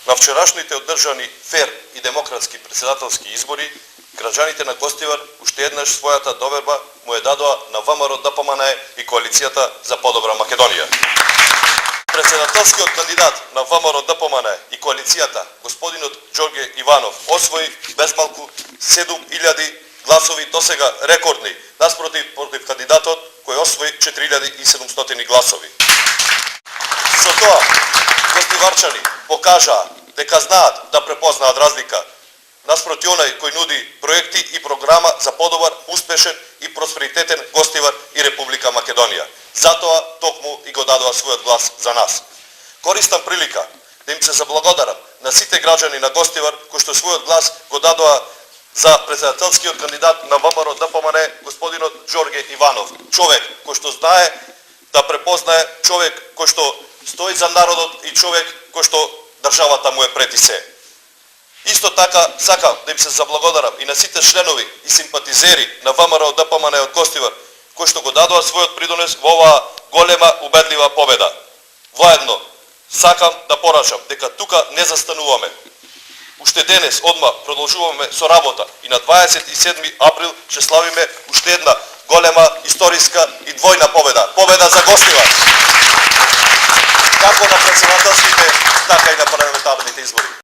На вчерашните одржани фер и демократски председателски избори, граđаните на Гостивар уште еднаш својата доверба му ја дадоа на ВМРО ДПМН и Коалицијата за подобра Македонија. Председателскиот кандидат на ВМРО ДПМН и Коалицијата, господинот Ѓорѓе Иванов, освои безмалку 7000 гласови досега рекордни, наспротив против кандидатот кој освои 4700 гласови. Со тоа, гостиварчани покажаа дека знаат да препознаат разлика наспроти онај кој нуди проекти и програма за подобар, успешен и просперитетен Гостивар и Република Македонија. Затоа токму и го дадоа својот глас за нас. Користам прилика да им се заблагодарам на сите граđани на Гостивар кои што својот глас го дадоа за председателскиот кандидат на ВМРО ДПМН господинот Ѓорѓе Иванов. Човек кој што знае да препознае, човек кој што стои за народот и човек кој што државата му е пред и се. Исто така сакам да им се заблагодарам и на сите членови и симпатизери на ВМРО ДПМН од Гостивар кои што го дадоа својот придонес во оваа голема убедлива победа. Воедно сакам да порачам дека тука не застануваме. Уште денес одма продолжуваме со работа и на 27 април ќе славиме уште една голема историска и двојна победа. Победа за Гостивар. Како на председателските, така и на парламентарните избори.